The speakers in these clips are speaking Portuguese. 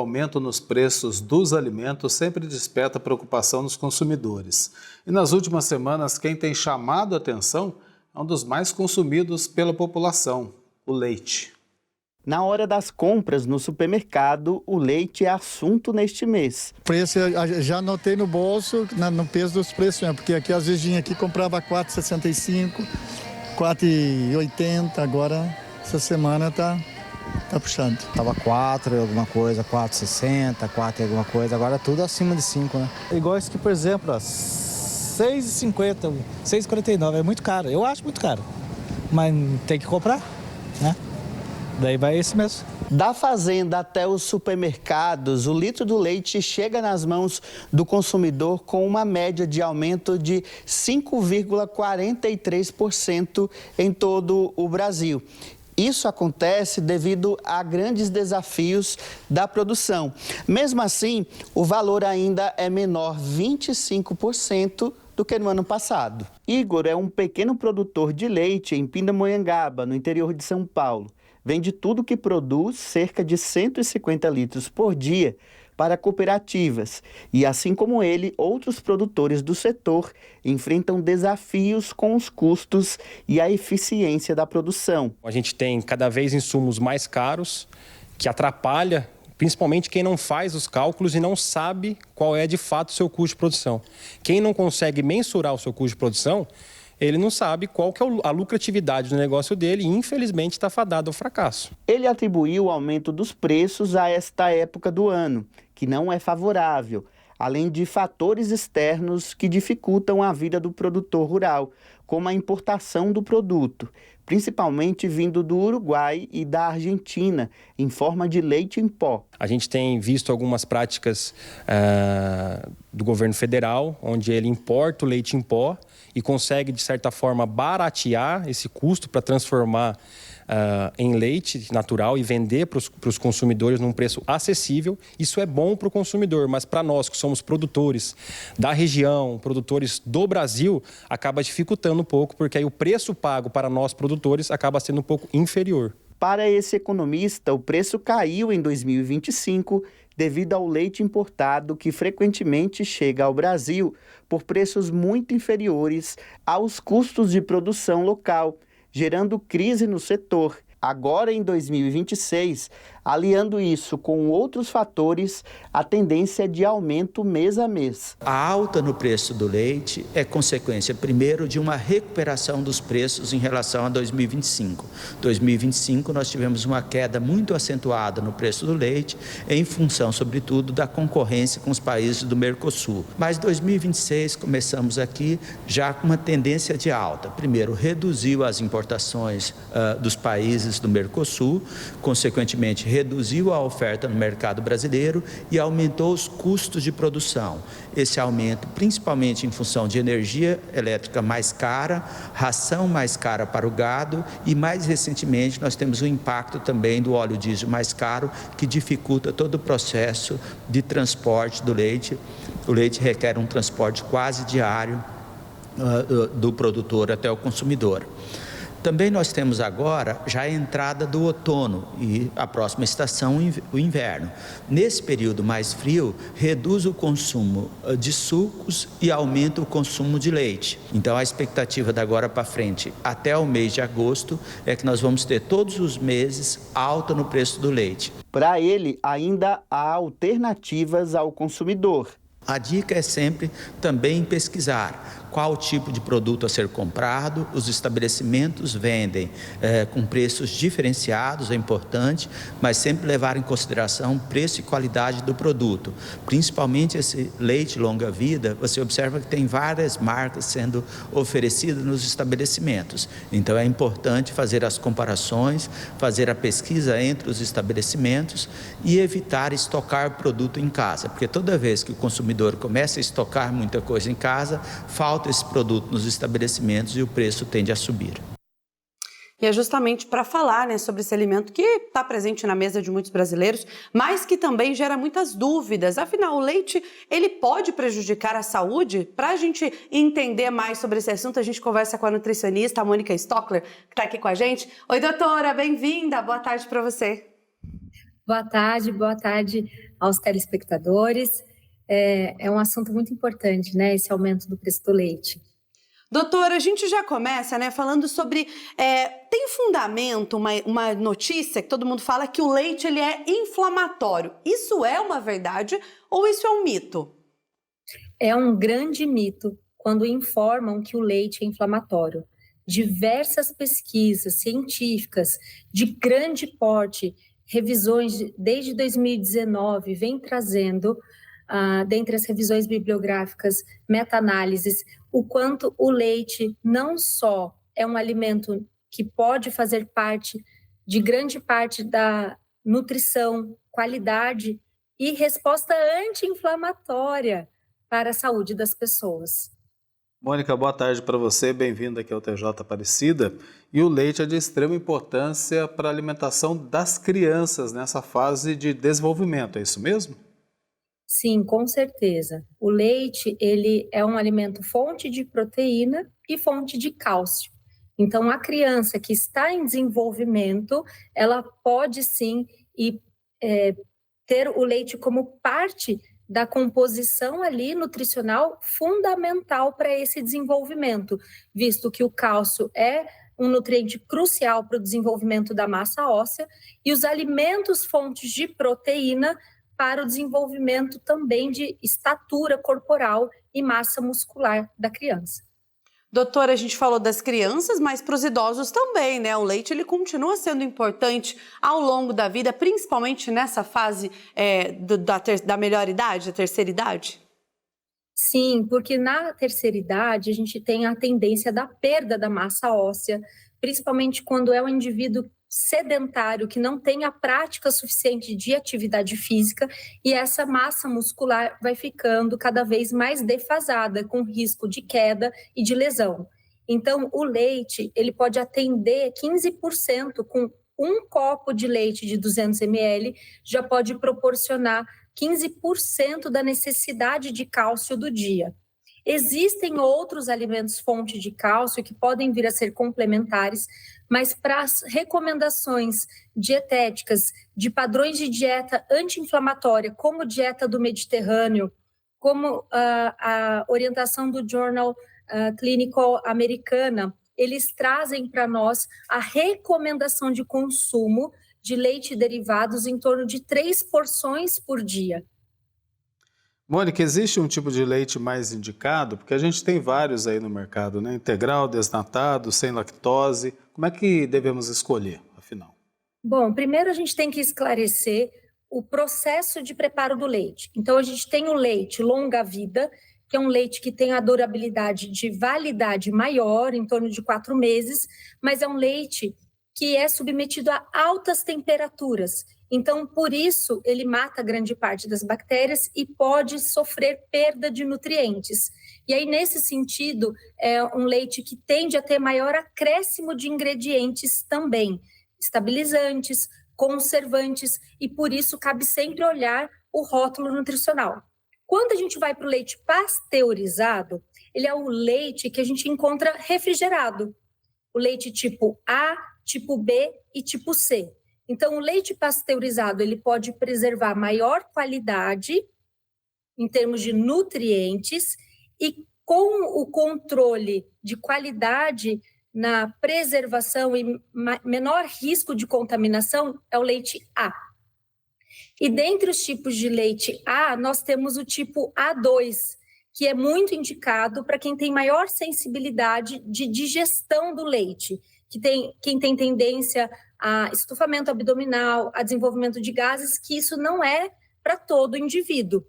aumento nos preços dos alimentos sempre desperta preocupação nos consumidores. E nas últimas semanas, quem tem chamado a atenção é um dos mais consumidos pela população, o leite. Na hora das compras no supermercado, o leite é assunto neste mês. O preço eu já anotei no bolso, no peso dos preços mesmo, porque aqui às vezes vinha aqui comprava R$ 4,65, R$ 4,80, agora essa semana tá puxando. Tava 4 alguma coisa, 4,60, 4 alguma coisa, agora tudo acima de 5, né? Igual esse aqui, por exemplo, ó, 6,50, 6,49, é muito caro, eu acho muito caro, mas tem que comprar, né? Daí vai esse mesmo. Da fazenda até os supermercados, o litro do leite chega nas mãos do consumidor com uma média de aumento de 5,43% em todo o Brasil. Isso acontece devido a grandes desafios da produção. Mesmo assim, o valor ainda é menor 25% do que no ano passado. Igor é um pequeno produtor de leite em Pindamonhangaba, no interior de São Paulo. Vende tudo que produz, cerca de 150 litros por dia, para cooperativas. E assim como ele, outros produtores do setor enfrentam desafios com os custos e a eficiência da produção. A gente tem cada vez insumos mais caros, que atrapalha principalmente quem não faz os cálculos e não sabe qual é de fato o seu custo de produção. Quem não consegue mensurar o seu custo de produção, ele não sabe qual que é a lucratividade do negócio dele e, infelizmente, está fadado ao fracasso. Ele atribuiu o aumento dos preços a esta época do ano, que não é favorável, além de fatores externos que dificultam a vida do produtor rural, como a importação do produto, principalmente vindo do Uruguai e da Argentina, em forma de leite em pó. A gente tem visto algumas práticas do governo federal, onde ele importa o leite em pó e consegue, de certa forma, baratear esse custo para transformar em leite natural e vender para os consumidores num preço acessível. Isso é bom para o consumidor, mas para nós que somos produtores da região, produtores do Brasil, acaba dificultando um pouco, porque aí o preço pago para nós produtores acaba sendo um pouco inferior. Para esse economista, o preço caiu em 2025 devido ao leite importado que frequentemente chega ao Brasil por preços muito inferiores aos custos de produção local, gerando crise no setor. Agora, em 2026, aliando isso com outros fatores, a tendência é de aumento mês a mês. A alta no preço do leite é consequência, primeiro, de uma recuperação dos preços em relação a 2025. 2025, nós tivemos uma queda muito acentuada no preço do leite, em função, sobretudo, da concorrência com os países do Mercosul. Mas 2026, começamos aqui já com uma tendência de alta. Primeiro, reduziu as importações dos países do Mercosul, consequentemente reduziu a oferta no mercado brasileiro e aumentou os custos de produção. Esse aumento, principalmente em função de energia elétrica mais cara, ração mais cara para o gado e, mais recentemente, nós temos o impacto também do óleo diesel mais caro, que dificulta todo o processo de transporte do leite. O leite requer um transporte quase diário do produtor até o consumidor. Também nós temos agora já a entrada do outono e a próxima estação, o inverno. Nesse período mais frio, reduz o consumo de sucos e aumenta o consumo de leite. Então, a expectativa da agora para frente, até o mês de agosto, é que nós vamos ter todos os meses alta no preço do leite. Para ele, ainda há alternativas ao consumidor. A dica é sempre também pesquisar qual o tipo de produto a ser comprado. Os estabelecimentos vendem com preços diferenciados, é importante, mas sempre levar em consideração preço e qualidade do produto. Principalmente esse leite longa-vida, você observa que tem várias marcas sendo oferecidas nos estabelecimentos. Então é importante fazer as comparações, fazer a pesquisa entre os estabelecimentos e evitar estocar produto em casa, porque toda vez que o consumidor começa a estocar muita coisa em casa, falta esse produto nos estabelecimentos e o preço tende a subir. E é justamente para falar, né, sobre esse alimento que está presente na mesa de muitos brasileiros, mas que também gera muitas dúvidas. Afinal, o leite, ele pode prejudicar a saúde? Para a gente entender mais sobre esse assunto, a gente conversa com a nutricionista, a Mônica Stockler, que está aqui com a gente. Oi, doutora, bem-vinda, boa tarde para você. Boa tarde aos telespectadores. É um assunto muito importante, né, esse aumento do preço do leite. Doutora, a gente já começa, né, falando sobre... tem fundamento uma notícia que todo mundo fala que o leite ele é inflamatório. Isso é uma verdade ou isso é um mito? É um grande mito quando informam que o leite é inflamatório. Diversas pesquisas científicas de grande porte, revisões desde 2019, vem trazendo, dentre as revisões bibliográficas, meta-análises, o quanto o leite não só é um alimento que pode fazer parte de grande parte da nutrição, qualidade e resposta anti-inflamatória para a saúde das pessoas. Mônica, boa tarde para você, bem-vinda aqui ao TJ Aparecida. E o leite é de extrema importância para a alimentação das crianças nessa fase de desenvolvimento, é isso mesmo? Sim, com certeza. O leite, ele é um alimento fonte de proteína e fonte de cálcio. Então, a criança que está em desenvolvimento, ela pode sim ter o leite como parte da composição ali nutricional fundamental para esse desenvolvimento, visto que o cálcio é um nutriente crucial para o desenvolvimento da massa óssea e os alimentos fontes de proteína para o desenvolvimento também de estatura corporal e massa muscular da criança. Doutora, a gente falou das crianças, mas para os idosos também, né? O leite ele continua sendo importante ao longo da vida, principalmente nessa fase da melhor idade, da terceira idade? Sim, porque na terceira idade a gente tem a tendência da perda da massa óssea, principalmente quando é um indivíduo sedentário, que não tem a prática suficiente de atividade física, e essa massa muscular vai ficando cada vez mais defasada, com risco de queda e de lesão. Então, o leite, ele pode atender 15%, com um copo de leite de 200 ml, já pode proporcionar 15% da necessidade de cálcio do dia. Existem outros alimentos fonte de cálcio que podem vir a ser complementares, mas para as recomendações dietéticas de padrões de dieta anti-inflamatória, como dieta do Mediterrâneo, como a orientação do Journal Clinical Americana, eles trazem para nós a recomendação de consumo de leite e derivados em torno de 3 porções por dia. Mônica, existe um tipo de leite mais indicado? Porque a gente tem vários aí no mercado, né? Integral, desnatado, sem lactose. Como é que devemos escolher, afinal? Bom, primeiro a gente tem que esclarecer o processo de preparo do leite. Então, a gente tem o leite longa-vida, que é um leite que tem a durabilidade de validade maior, em torno de 4 meses, mas é um leite que é submetido a altas temperaturas. Então, por isso, ele mata grande parte das bactérias e pode sofrer perda de nutrientes. E aí, nesse sentido, é um leite que tende a ter maior acréscimo de ingredientes também, estabilizantes, conservantes, e por isso cabe sempre olhar o rótulo nutricional. Quando a gente vai para o leite pasteurizado, ele é o leite que a gente encontra refrigerado. O leite tipo A, tipo B e tipo C. Então, o leite pasteurizado, ele pode preservar maior qualidade em termos de nutrientes e com o controle de qualidade na preservação e menor risco de contaminação é o leite A. E dentre os tipos de leite A, nós temos o tipo A2, que é muito indicado para quem tem maior sensibilidade de digestão do leite, quem tem tendência a estufamento abdominal, a desenvolvimento de gases, que isso não é para todo indivíduo.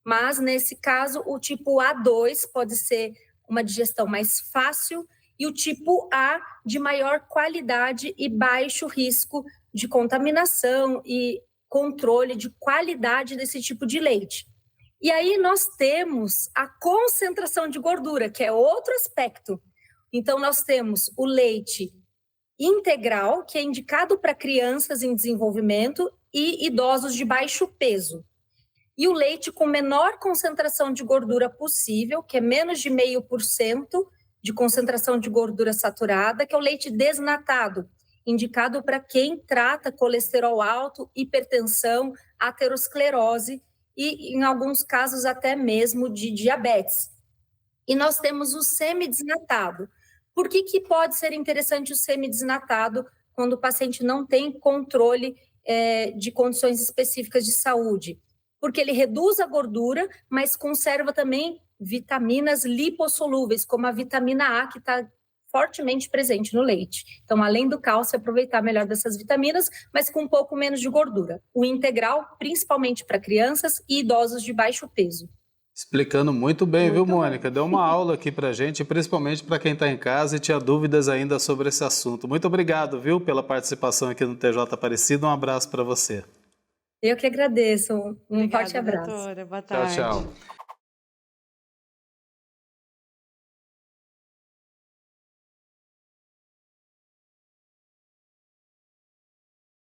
Mas, nesse caso, o tipo A2 pode ser uma digestão mais fácil e o tipo A de maior qualidade e baixo risco de contaminação e controle de qualidade desse tipo de leite. E aí nós temos a concentração de gordura, que é outro aspecto. Então, nós temos o leite integral, que é indicado para crianças em desenvolvimento e idosos de baixo peso. E o leite com menor concentração de gordura possível, que é menos de 0,5% de concentração de gordura saturada, que é o leite desnatado. indicado para quem trata colesterol alto, hipertensão, aterosclerose e, em alguns casos, até mesmo de diabetes. E nós temos o semidesnatado. Por que pode ser interessante o semidesnatado quando o paciente não tem controle de condições específicas de saúde? Porque ele reduz a gordura, mas conserva também vitaminas lipossolúveis, como a vitamina A, que está fortemente presente no leite. Então, além do cálcio, aproveitar melhor dessas vitaminas, mas com um pouco menos de gordura. O integral, principalmente para crianças e idosos de baixo peso. Explicando muito bem, viu, Mônica? Deu uma aula aqui pra gente, principalmente para quem está em casa e tinha dúvidas ainda sobre esse assunto. Muito obrigado, viu, pela participação aqui no TJ Aparecida. Um abraço para você. Eu que agradeço. Um Obrigada, forte abraço. doutora. Boa tarde. Tchau, tchau.